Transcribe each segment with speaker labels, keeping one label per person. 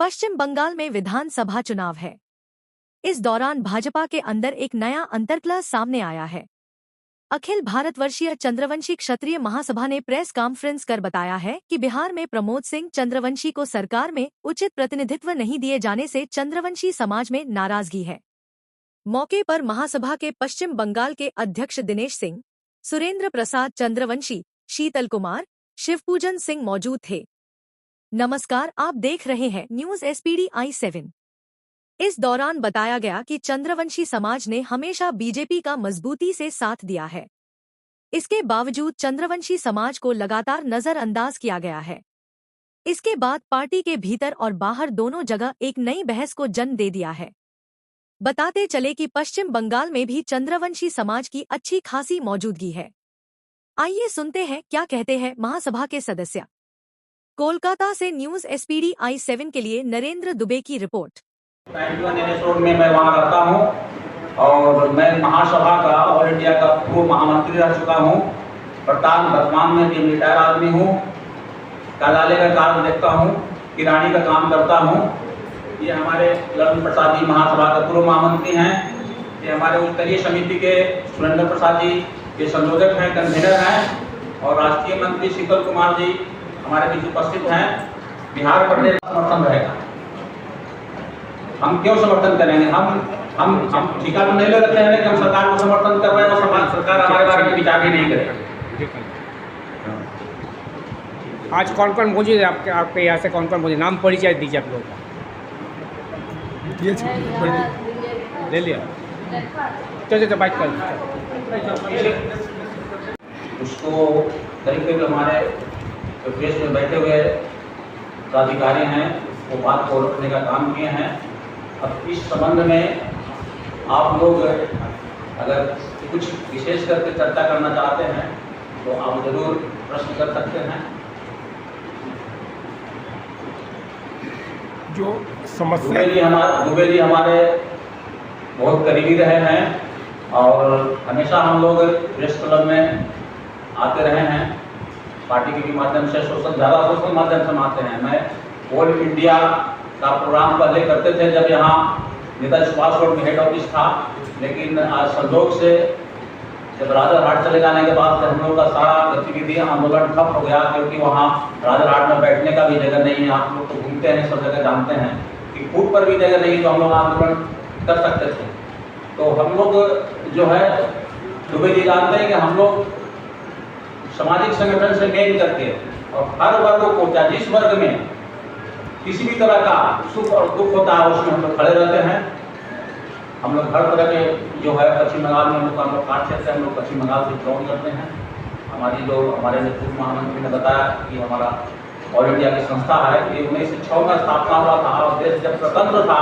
Speaker 1: पश्चिम बंगाल में विधानसभा चुनाव है। इस दौरान भाजपा के अंदर एक नया अंतर्कलह सामने आया है। अखिल भारतवर्षीय चंद्रवंशी क्षत्रिय महासभा ने प्रेस कॉन्फ्रेंस कर बताया है कि बिहार में प्रमोद सिंह चंद्रवंशी को सरकार में उचित प्रतिनिधित्व नहीं दिए जाने से चंद्रवंशी समाज में नाराजगी है। मौके पर महासभा के पश्चिम बंगाल के अध्यक्ष दिनेश सिंह, सुरेंद्र प्रसाद चंद्रवंशी, शीतल कुमार, शिवपूजन सिंह मौजूद थे। नमस्कार, आप देख रहे हैं न्यूज SPD I7। इस दौरान बताया गया कि चंद्रवंशी समाज ने हमेशा बीजेपी का मजबूती से साथ दिया है। इसके बावजूद चंद्रवंशी समाज को लगातार नजरअंदाज किया गया है। इसके बाद पार्टी के भीतर और बाहर दोनों जगह एक नई बहस को जन्म दे दिया है। बताते चले कि पश्चिम बंगाल में भी चंद्रवंशी समाज की अच्छी खासी मौजूदगी है। आइए सुनते हैं क्या कहते हैं महासभा के सदस्य। कोलकाता से न्यूज SPD I7 के लिए नरेंद्र दुबे की रिपोर्ट।
Speaker 2: 91 रोड में मैं वहाँ रहता हूँ और मैं महासभा का ऑल इंडिया का पूर्व महामंत्री रह चुका हूँ। वर्तमान में भी रिटायर आदमी हूँ। कार्यालय का काम देखता हूँ, किरानी का काम करता हूँ। ये हमारे ललन प्रसाद जी महासभा के पूर्व महामंत्री हैं। ये हमारे उत्तरीय समिति के सुरेंद्र प्रसाद जी के संयोजक हैं, कन्वीनर हैं। और राष्ट्रीय मंत्री शीतल कुमार जी हमारे बीच उपस्थित हैं। बिहार प्रदेश समर्थन रहेगा। हम क्यों समर्थन करेंगे? हम ठिका तो नहीं ले रखे हैं कि हम सरकार को समर्थन कर रहे हैं और सरकार हमारे बारे में विचार ही नहीं करेगी।
Speaker 3: आज कौन कौन मौजूद है आपके यहाँ से? कौन कौन मौजूद? नाम परिचय दीजिए आप लोगों का। ले लिया, चलो बाइक कर
Speaker 2: उसको तरीके से हमारे प्रेस में बैठे हुए प्राधिकारी हैं वो बात को रखने का काम किए हैं। अब इस संबंध में आप लोग अगर कुछ विशेष करके चर्चा करना चाहते हैं तो आप जरूर प्रश्न कर सकते हैं।
Speaker 3: जो समस्या
Speaker 2: दुबे जी हमारे बहुत करीबी रहे हैं और हमेशा हम लोग प्रेस क्लब में आते रहे हैं। पार्टी के माध्यम से सोशल माध्यम से आते हैं। मैं ऑल इंडिया का प्रोग्राम पहले करते थे जब यहाँ नेताजी सुभाष रोड में हेड ऑफिस था, लेकिन आज संयोग से जब राजरहाट चले जाने के बाद हम लोग का सारा गतिविधि आंदोलन ठप हो गया, क्योंकि वहाँ राजरहाट में बैठने का भी जगह नहीं है। आप लोग तो घूमते हैं, सब जगह जानते हैं कि फूट पर भी जगह नहीं, तो हम लोग आंदोलन कर सकते थे। तो हम लोग जो है दुबे जी जानते हैं कि हम लोग सामाजिक संगठन से मेल करके और हर वर्ग को, चाहे जिस वर्ग में किसी भी तरह का सुख और दुख होता है उसमें हम लोग खड़े रहते हैं। हम लोग हर तरह के जो है पश्चिम बंगाल में हम लोग कार्य क्षेत्र है, हम लोग पश्चिम बंगाल से बिलोंग करते हैं। हमारे नेतृत्व महामंत्री ने बताया कि हमारा ऑल इंडिया की संस्था है। ये 1906 में स्थापना हुआ था और देश जब स्वतंत्र था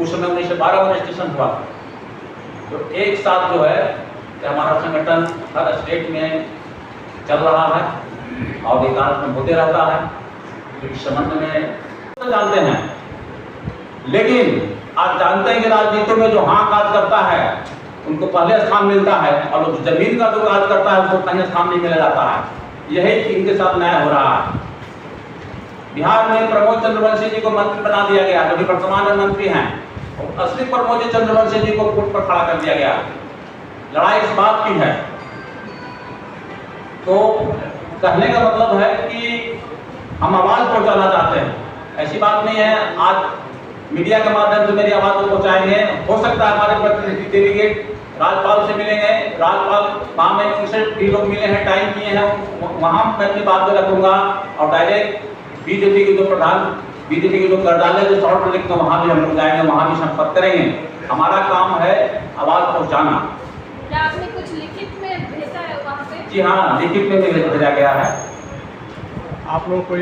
Speaker 2: उस समय 1912 में रजिस्ट्रेशन हुआ था। तो एक साथ जो है कि हमारा संगठन हर स्टेट में चल रहा है और विकास में होते रहता है। तो इस संबंध में जानते हैं, लेकिन आप जानते हैं कि राजनीति में जो हाँ काज करता है उनको पहले स्थान मिलता है और जो जमीन का जो काज करता है उसको पहले स्थान नहीं मिला जाता है। यही इनके साथ न्याय हो रहा है। बिहार में प्रमोद चंद्रवंशी जी को मंत्री बना दिया गया, जो वर्तमान में मंत्री हैं, और असली प्रमोद चंद्रवंशी जी को कोर्ट पर खड़ा कर दिया गया। लड़ाई इस बात की है। तो कहने का मतलब है कि हम आवाज पहुंचाना चाहते हैं। ऐसी बात नहीं है आज मीडिया के माध्यम से मेरी आवाज को पहुंचाएंगे। हो सकता है हमारे प्रतिनिधि डेलीगेट राज्यपाल से मिलेंगे, राज्यपाल वहाँ में उनसे भी लोग मिले हैं, टाइम किए हैं, वहाँ मैं अपनी बात को रखूंगा और डायरेक्ट बीजेपी के जो प्रधान बीजेपी के जो कार्यालय जो शॉर्ट लिखते हैं वहाँ भी हम लोग जाएंगे, वहाँ भी संपर्क करेंगे। हमारा काम है आवाज पहुँचाना।
Speaker 4: क्या आपने कुछ लिखित में भेजा है वहाँ पे?
Speaker 2: जी हाँ, लिखित में भेजा गया है।
Speaker 3: आप लोगों को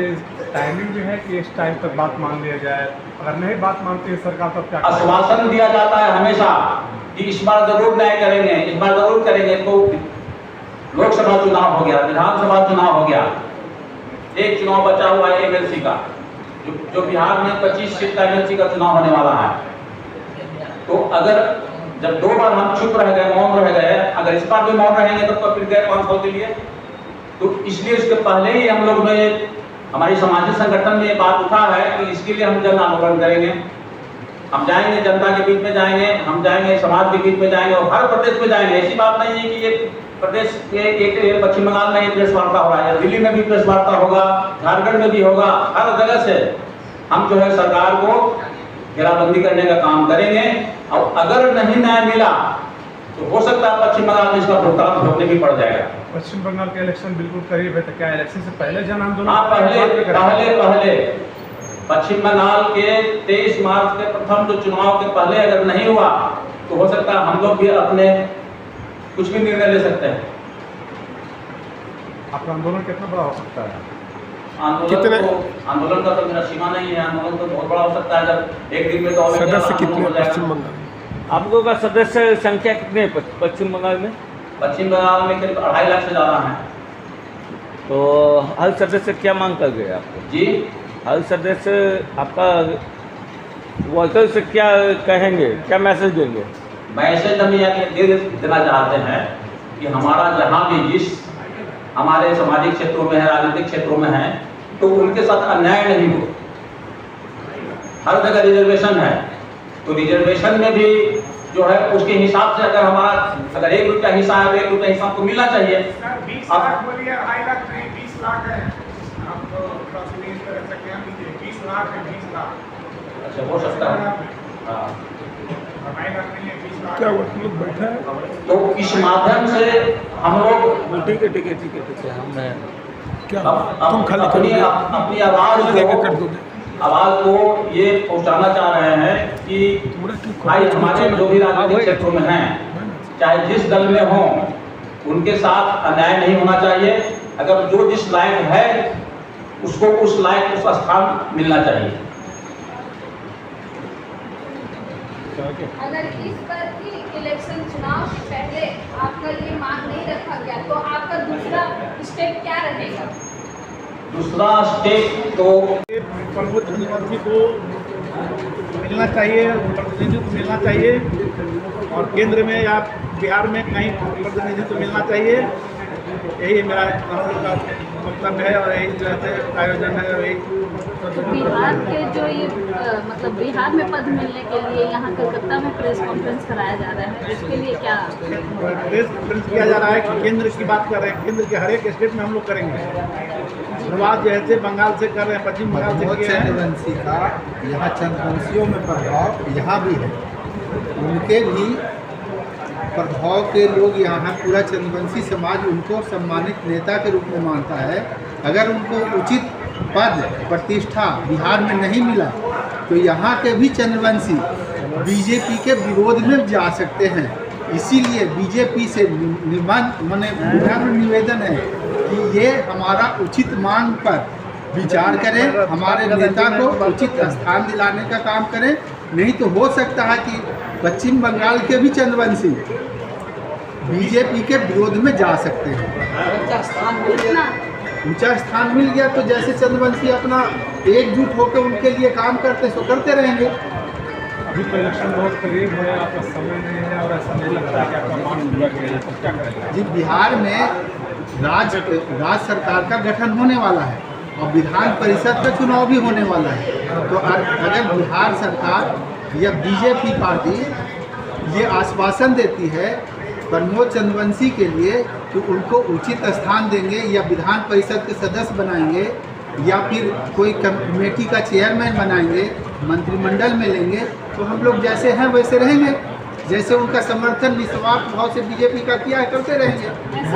Speaker 3: टाइमिंग भी है कि इस टाइम तक बात मान लिया जाए? अगर नहीं बात मानती है सरकार तब क्या?
Speaker 2: आश्वासन दिया जाता है हमेशा कि इस बार जरूर न्याय करेंगे, इस बार जरूर करेंगे। तो लोकसभा चुनाव हो गया, विधानसभा चुनाव हो गया, एक चुनाव बचा हुआ है MLC का, जो बिहार में 25 सीट का MLC का चुनाव होने वाला है। तो अगर जब 2 बार हम चुप रह गए, मौन रह गए, अगर इस बार भी मौन रहेंगे तो फिर गए 500 के लिए। तो इसलिए इसके पहले ही हम लोग में हमारी सामाजिक संगठन में ये बात उठा है कि इसके लिए हम जन आंदोलन करेंगे। हम जाएंगे, जनता के बीच में जाएंगे, हम जाएंगे समाज के बीच में जाएंगे और हर प्रदेश में जाएंगे। ऐसी बात नहीं है कि ये प्रदेश के एक पश्चिम बंगाल में ये प्रेस वार्ता हो रहा है, दिल्ली में भी प्रेस वार्ता होगा, झारखंड में भी होगा, हर जगह से हम जो है सरकार को घेराबंदी करने का काम करेंगे। और अगर नहीं न्याय मिला तो हो सकता है पश्चिम बंगाल में इसका भुगतान भोगने भी पड़ जाएगा।
Speaker 3: पश्चिम बंगाल के इलेक्शन बिल्कुल करीब है, तो क्या इलेक्शन से पहले जन आंदोलन?
Speaker 2: हाँ, पहले पश्चिम बंगाल के 23 मार्च के प्रथम जो चुनाव के पहले अगर नहीं हुआ तो हो सकता है हम लोग भी अपने कुछ भी निर्णय ले सकते हैं।
Speaker 3: आपका आंदोलन कितना बड़ा हो सकता है?
Speaker 2: आंदोलन का तो मेरा सीमा नहीं है। आंदोलन तो बहुत बड़ा हो सकता है। जब एक दिन में तो
Speaker 5: सदस्य कितने पश्चिम बंगाल?
Speaker 6: आप लोगों का सदस्य संख्या कितने है पश्चिम बंगाल में?
Speaker 2: पश्चिम बंगाल में करीब 2.5 लाख से ज़्यादा है।
Speaker 6: तो हर सदस्य क्या मांग कर गए आपको?
Speaker 2: जी,
Speaker 6: हर सदस्य आपका वर्कर से क्या कहेंगे, क्या मैसेज देंगे?
Speaker 2: मैसेज हम ये देना चाहते हैं कि हमारा जहाँ भी जिस हमारे सामाजिक क्षेत्रों में है, राजनीतिक क्षेत्रों में है, तो उनके साथ अन्याय नहीं हो। हर जगह रिजर्वेशन है, तो रिजर्वेशन में भी जो है उसके हिसाब से अगर हमारा अगर 1 रुपया हिस्सा है तो 1 रुपया हिस्सा हमको मिलना चाहिए।
Speaker 7: 20 लाख बोलिए, 2.5 लाख नहीं, 20 लाख है। आप तो प्रोसीडिंग कर सकते हैं, 20 लाख है, 20 लाख।
Speaker 2: अच्छा, हो सकता है। हाँ,
Speaker 7: 2.5 लाख नहीं है, 20 लाख।
Speaker 5: क्या वो लोग बैठा है?
Speaker 2: तो इस माध्यम से हम लोग
Speaker 6: ठीक है हम
Speaker 5: क्या
Speaker 2: अब
Speaker 5: तुम खाली
Speaker 2: अपनी आवाज को ये पहुंचाना चाह रहे हैं कि भाई हमारे जो भी राजनीतिक क्षेत्रों में हैं, चाहे जिस दल में हों, उनके साथ अन्याय नहीं होना चाहिए। अगर जो जिस लायक है उसको उस लायक उस स्थान मिलना चाहिए।
Speaker 4: अगर इस बार की इलेक्शन चुनाव से पहले आपका ये मांग नहीं रखा गया तो आपका दूसरा स्टेप क्या रहेगा?
Speaker 2: दूसरा स्टेप तो
Speaker 7: प्रबुद्ध जनजाति को मिलना चाहिए, प्रतिनिधित्व मिलना चाहिए, और केंद्र में या बिहार में कहीं प्रतिनिधित्व मिलना चाहिए। यही मेरा हम लोग का वक्तव्य है और यही जो है आयोजन है। और यही
Speaker 8: बिहार के जो ये मतलब बिहार में पद मिलने के लिए यहाँ कलकत्ता में प्रेस कॉन्फ्रेंस कराया जा रहा है, इसके लिए क्या
Speaker 7: प्रेस कॉन्फ्रेंस किया जा रहा है कि केंद्र की बात कर रहे हैं। केंद्र के हर एक स्टेट में हम लोग करेंगे। शुरुआत जैसे बंगाल से कर रहे हैं, पश्चिम बंगाल से किए हैं।
Speaker 9: चंद्रवंशी का यहाँ चंद्रवंशियों में प्रभाव यहाँ भी है, उनके भी प्रभाव के लोग यहाँ पूरा चंद्रवंशी समाज उनको सम्मानित नेता के रूप में मानता है। अगर उनको उचित पद प्रतिष्ठा बिहार में नहीं मिला तो यहाँ के भी चंद्रवंशी बीजेपी के विरोध में जा सकते हैं। इसीलिए बीजेपी से निवेदन है कि ये हमारा उचित मांग पर विचार करें, हमारे नेता को उचित स्थान दिलाने का काम करें। नहीं तो हो सकता है कि पश्चिम बंगाल के भी चंद्रवंशी बीजेपी के विरोध में जा सकते हैं। ऊंचा स्थान मिल गया तो जैसे चंद्रवंशी अपना एकजुट होकर उनके लिए काम करते सो करते रहेंगे।
Speaker 3: अभी तो इलेक्शन बहुत करीब है, आपका समय नहीं है और ऐसा नहीं लगता कि आपका मांग पूरा किया तो क्या करेंगे?
Speaker 9: जी, बिहार में राज्य सरकार का गठन होने वाला है और विधान परिषद का चुनाव भी होने वाला है। तो अगर बिहार सरकार या बीजेपी पार्टी ये आश्वासन देती है प्रमोद चंद्रवंशी के लिए कि उनको उचित स्थान देंगे या विधान परिषद के सदस्य बनाएंगे या फिर कोई कमेटी का चेयरमैन बनाएंगे, मंत्रिमंडल में लेंगे, तो हम लोग जैसे हैं वैसे रहेंगे। जैसे उनका समर्थन निस्वार्थ भाव से बीजेपी का किया है करते रहेंगे।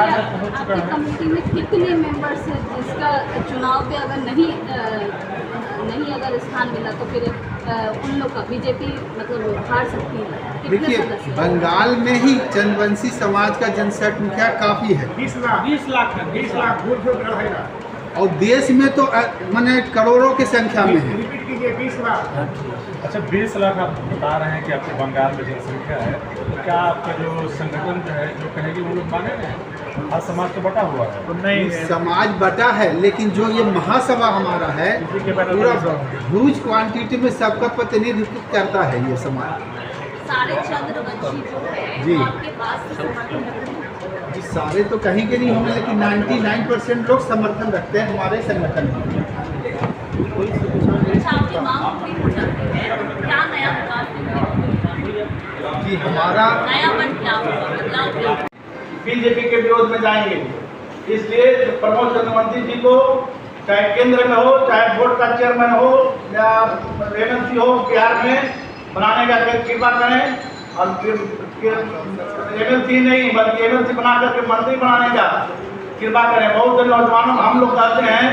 Speaker 8: आपकी कमेटी में कितने मेंबर्स हैं जिसका चुनाव पे अगर नहीं अगर स्थान मिला तो फिर उन लोग का बीजेपी मतलब हार सकती है?
Speaker 9: देखिए, बंगाल में ही चंद्रवंशी समाज का जनसंख्या काफ़ी है,
Speaker 7: 20 लाख है, 20 लाख वोट रहेगा।
Speaker 9: और देश में तो माने करोड़ों की संख्या में है।
Speaker 7: रिपीट कीजिए, 20 लाख।
Speaker 3: अच्छा, 20 लाख आप बता रहे हैं कि आपके बंगाल में जनसंख्या है, तो क्या आपका जो संगठन जो है जो कहेगी वो लोग मानेंगे? हर समाज तो बटा हुआ है।
Speaker 7: तो नहीं,
Speaker 9: समाज बटा है, लेकिन जो ये महासभा हमारा है पूरा ह्यूज क्वांटिटी में सबका प्रतिनिधित्व करता है ये समाज।
Speaker 8: सारे चंद्रवंशी जो है
Speaker 9: जी।
Speaker 8: आपके पास समर्थन
Speaker 9: जी सारे तो कहेंगे नहीं होंगे, लेकिन 99% लोग समर्थन रखते हैं हमारे संगठन में।
Speaker 8: अच्छा, आपकी मांग पूरी हो जाती है, क्या नया विकास
Speaker 9: जी हमारा
Speaker 8: नयापन क्या होगा, बदलाव क्या होगा?
Speaker 7: बीजेपी के विरोध में जाएंगे। इसलिए प्रमोद चंद्रवंशी जी को चाहे केंद्र में हो, चाहे बोर्ड का चेयरमैन हो या एमएलसी हो, बिहार में बनाने का कृपा करें। और एमएलसी नहीं बल्कि एमएलसी बना करके मंत्री बनाने का कृपा करें। बहुत से नौजवानों हम लोग कहते हैं,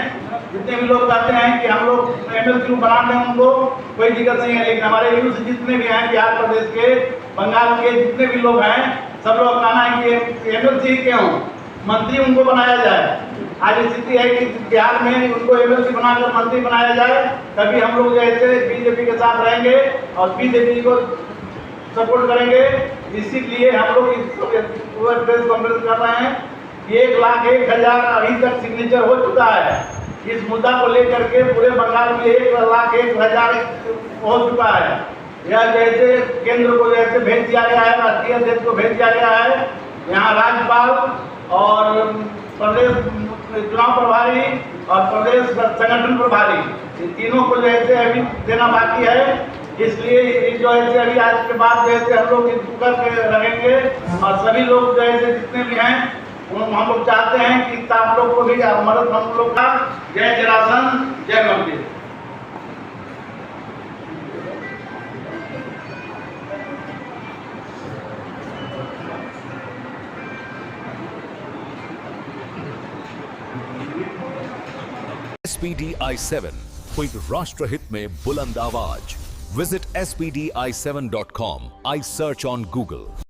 Speaker 7: जितने भी लोग कहते हैं कि हम लोग एमएलसी बना दें, उनको कोई दिक्कत नहीं है, लेकिन हमारे यूथ जितने भी हैं बिहार प्रदेश के, बंगाल के जितने भी लोग हैं, सब लोग कहना है कि एमएलसी क्यों, मंत्री उनको बनाया जाए। आज स्थिति है कि बिहार में उनको एमएलसी बनाकर मंत्री बनाया जाए, तभी हम लोग जैसे बीजेपी के साथ रहेंगे और बीजेपी को सपोर्ट करेंगे। इसीलिए हम लोग इस प्रेस कॉन्फ्रेंस कर रहे हैं। 1,01,000 अभी तक सिग्नेचर हो चुका है। इस मुद्दा को लेकर के पूरे बंगाल में 1,01,000 हो चुका है। यह जैसे केंद्र को जैसे भेज दिया गया है, राष्ट्रीय अध्यक्ष को भेज दिया गया है, यहाँ राज्यपाल और प्रदेश चुनाव प्रभारी और प्रदेश संगठन प्रभारी, इन तीनों को जैसे अभी देना बाकी है। इसलिए जो है अभी आज के बाद जैसे हम लोग करके रहेंगे और सभी लोग जैसे जितने भी हैं हम लोग चाहते हैं कि आप लोग को भी मदद हम लोग का। जय जरासन, जय मंदिर।
Speaker 10: SPDI7 हुई राष्ट्रहित में बुलंद आवाज। Visit spdi7.com. I search on Google.